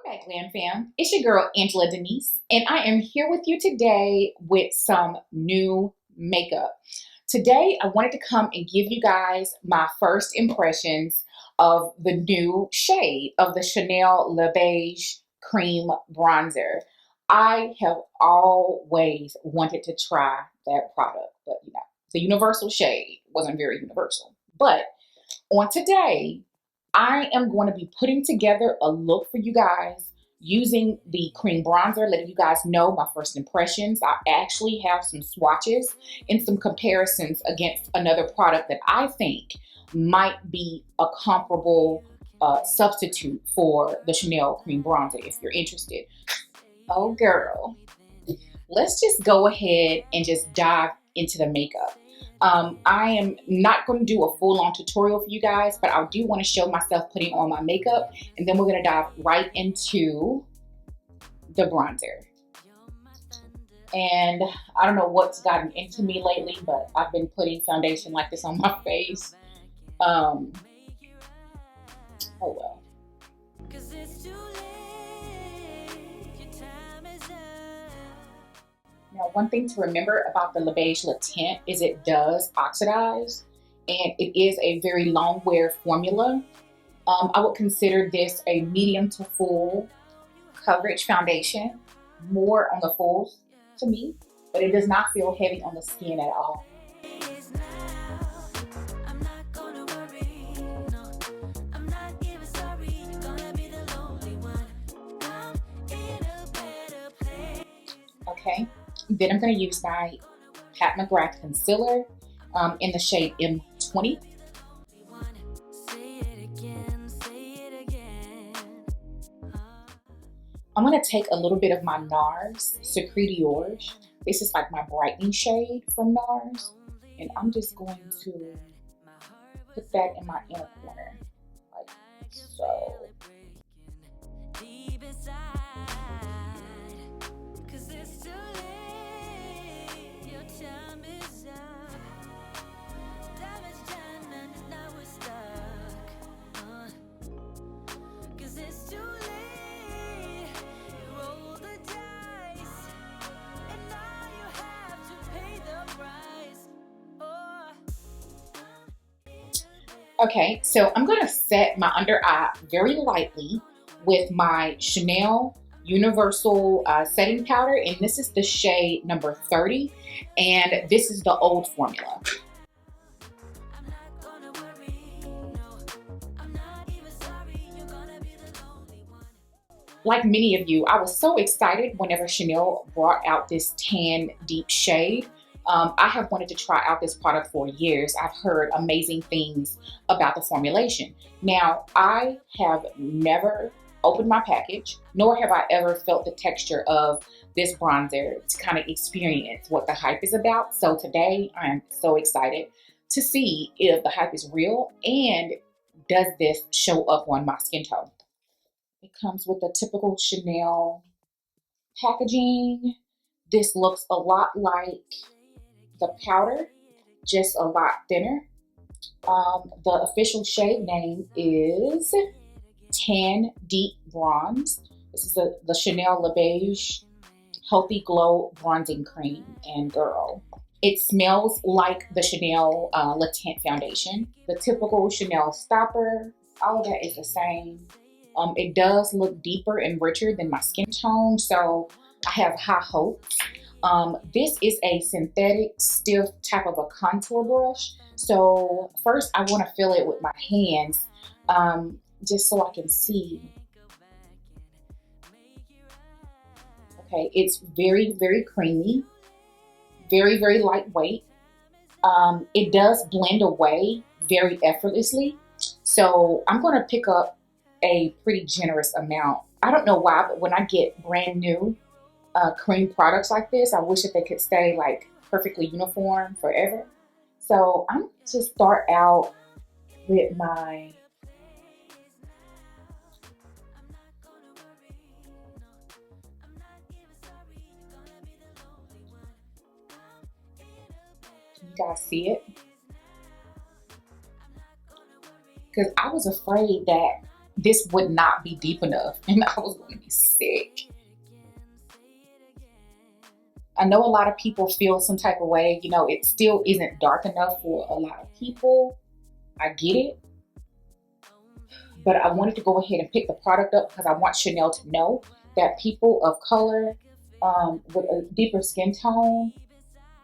back, GlamFam. It's your girl, Angela Denise, and I am here with you today with some new makeup. Today, I wanted to come and give you guys my first impressions of the new shade of the Chanel Le Beige Cream Bronzer. I have always wanted to try that product, but you know, the universal shade wasn't very universal. But on today, I am going to be putting together a look for you guys using the cream bronzer, letting you guys know my first impressions. I actually have some swatches and some comparisons against another product that I think might be a comparable substitute for the Chanel cream bronzer if you're interested. Oh girl, let's just go ahead and just dive into the makeup. I am not going to do a full-on tutorial for you guys, but I do want to show myself putting on my makeup, and then we're going to dive right into the bronzer. And I don't know what's gotten into me lately, but I've been putting foundation like this on my face. Oh well. Now, one thing to remember about the Le Beige Le Tint is it does oxidize, and it is a very long wear formula. I would consider this a medium to full coverage foundation, more on the fulls to me, but it does not feel heavy on the skin at all. Okay. Then I'm going to use my Pat McGrath concealer in the shade M20. I'm going to take a little bit of my NARS Secret d'Orge. This is like my brightening shade from NARS. And I'm just going to put that in my inner corner, like so. Okay, so I'm going to set my under eye very lightly with my Chanel Universal Setting Powder, and this is the shade number 30, and this is the old formula. Like many of you, I was so excited whenever Chanel brought out this tan deep shade. I have wanted to try out this product for years. I've heard amazing things about the formulation. Now, I have never opened my package, nor have I ever felt the texture of this bronzer to kind of experience what the hype is about. So today, I am so excited to see if the hype is real and does this show up on my skin tone. It comes with the typical Chanel packaging. This looks a lot like the powder, just a lot thinner. The official shade name is Tan Deep Bronze. This is the Chanel Le Beige Healthy Glow Bronzing Cream. And girl, it smells like the Chanel Le Tint Foundation. The typical Chanel stopper, all of that is the same. It does look deeper and richer than my skin tone, so I have high hopes. This is a synthetic stiff type of a contour brush. So first I want to fill it with my hands just so I can see. Okay, it's very, very creamy, very, very lightweight. It does blend away very effortlessly. So I'm going to pick up a pretty generous amount. I don't know why, but when I get brand new cream products like this, I wish that they could stay like perfectly uniform forever. So I'm going to just start out with my can you guys see it? Because I was afraid that this would not be deep enough and I was going to be sick. I know a lot of people feel some type of way, you know, it still isn't dark enough for a lot of people. I get it. But I wanted to go ahead and pick the product up because I want Chanel to know that people of color with a deeper skin tone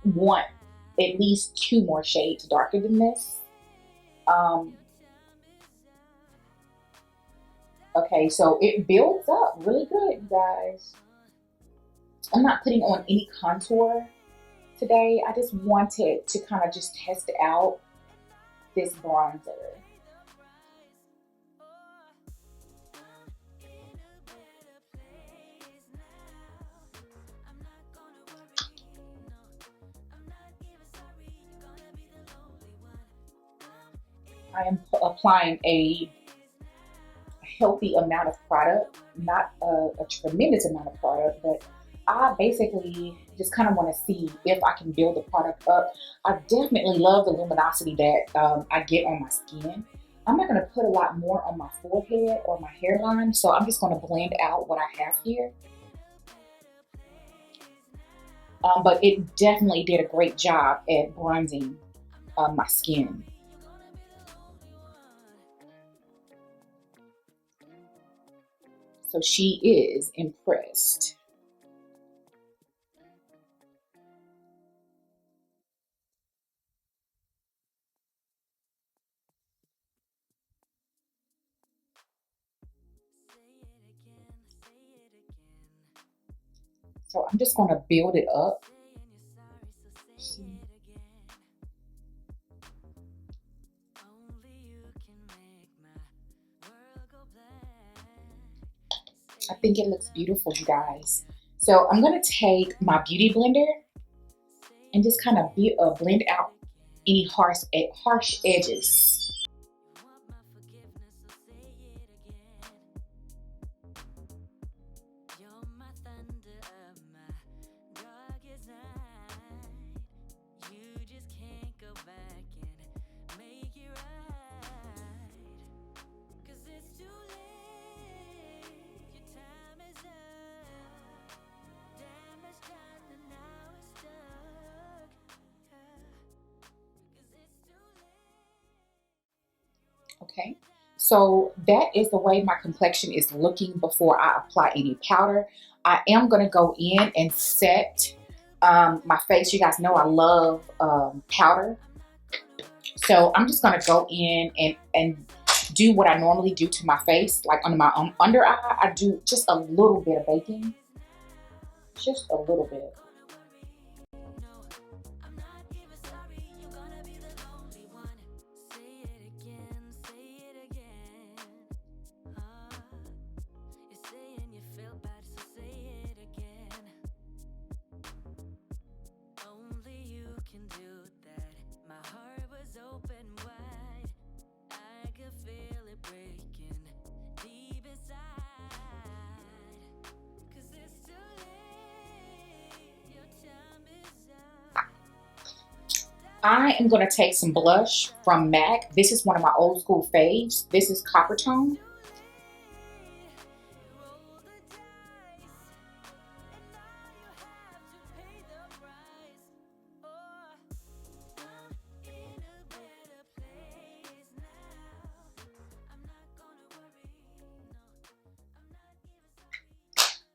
want at least 2 more shades darker than this. Okay, so it builds up really good, you guys. I'm not putting on any contour today. I just wanted to kind of just test out this bronzer. I am applying a healthy amount of product, not a tremendous amount of product, but I basically just kind of want to see if I can build the product up. I definitely love the luminosity that I get on my skin. I'm not going to put a lot more on my forehead or my hairline, so I'm just going to blend out what I have here. But it definitely did a great job at bronzing my skin. So she is impressed. So I'm just going to build it up. I think it looks beautiful, you guys. So I'm going to take my beauty blender and just kind of blend out any harsh edges. Okay, so that is the way my complexion is looking before I apply any powder. I am going to go in and set my face. You guys know I love powder. So I'm just going to go in and do what I normally do to my face. Like under my under eye, I do just a little bit of baking. Just a little bit. I am going to take some blush from MAC. This is one of my old school faves. This is Copper Tone.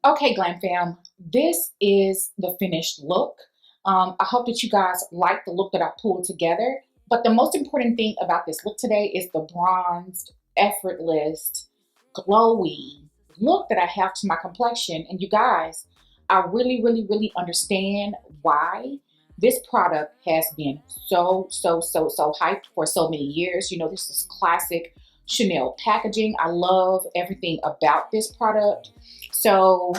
Okay, GlamFam, this is the finished look. I hope that you guys like the look that I pulled together. But the most important thing about this look today is the bronzed, effortless, glowy look that I have to my complexion. And you guys, I really understand why this product has been so hyped for so many years. You know, this is classic Chanel packaging. I love everything about this product. So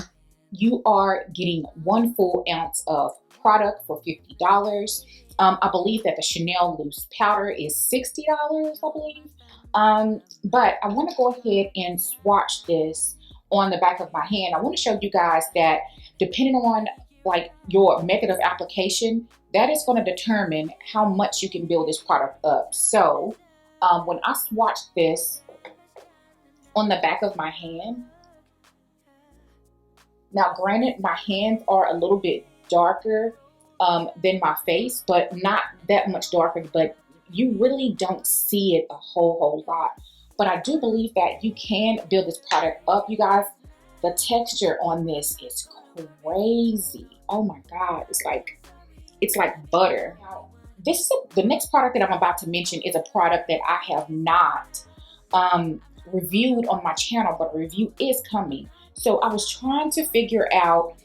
you are getting 1 full ounce of product for $50. I believe that the Chanel loose powder is $60, I believe. But I want to go ahead and swatch this on the back of my hand. I want to show you guys that depending on like your method of application, that is going to determine how much you can build this product up. So when I swatch this on the back of my hand. Now, granted, my hands are a little bit darker than my face, but not that much darker, but you really don't see it a whole lot. But I do believe that you can build this product up, you guys. The texture on this is crazy. Oh my God, it's like butter. Now, the next product that I'm about to mention is a product that I have not reviewed on my channel, but a review is coming. So I was trying to figure out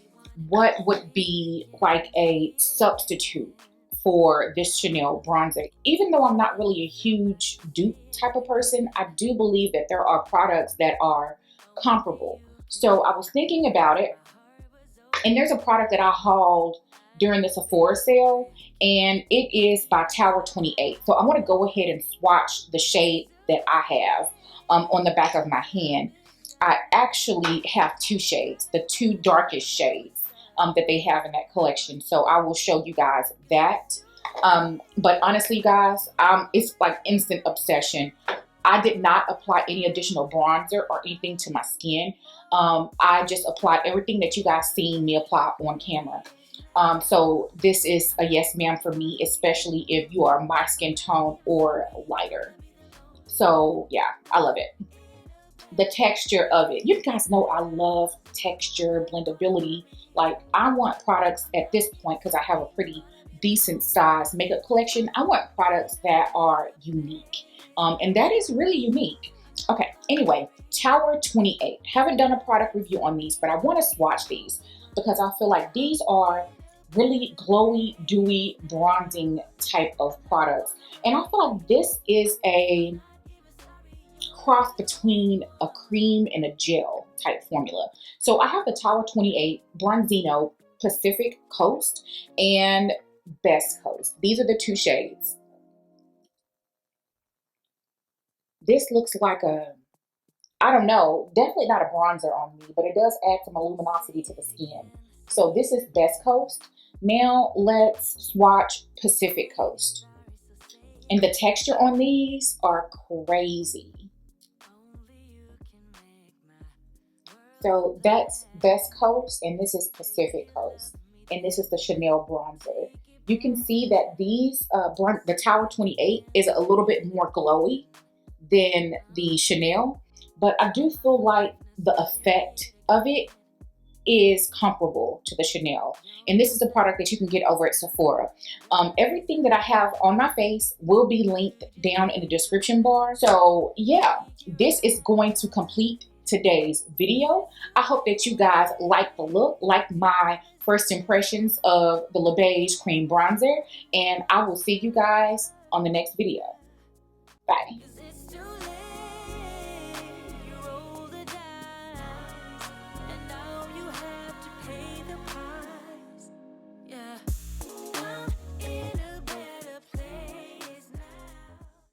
what would be like a substitute for this Chanel bronzer. Even though I'm not really a huge dupe type of person, I do believe that there are products that are comparable. So I was thinking about it, and there's a product that I hauled during the Sephora sale, and it is by Tower 28. So I want to go ahead and swatch the shade that I have on the back of my hand. I actually have two shades, the two darkest shades that they have in that collection. So I will show you guys that. But honestly, you guys, it's like instant obsession. I did not apply any additional bronzer or anything to my skin. I just applied everything that you guys seen me apply on camera. So this is a yes ma'am for me, especially if you are my skin tone or lighter. So yeah, I love it. The texture of it. You guys know I love texture, blendability. Like, I want products at this point, because I have a pretty decent size makeup collection, I want products that are unique. And that is really unique. Okay, anyway, Tower 28. Haven't done a product review on these, but I want to swatch these because I feel like these are really glowy, dewy, bronzing type of products. And I feel like this is a cross between a cream and a gel type formula. So I have the Tower 28 Bronzino Pacific Coast and Best Coast. These are the two shades. This looks like a, I don't know, definitely not a bronzer on me, but it does add some luminosity to the skin. So this is Best Coast. Now let's swatch Pacific Coast. And the texture on these are crazy. So that's Best Coast, and this is Pacific Coast, and this is the Chanel bronzer. You can see that these, the Tower 28 is a little bit more glowy than the Chanel, but I do feel like the effect of it is comparable to the Chanel. And this is a product that you can get over at Sephora. Everything that I have on my face will be linked down in the description bar. So yeah, this is going to complete today's video. I hope that you guys like the look, like my first impressions of the Beige cream bronzer, and I will see you guys on the next video. Bye.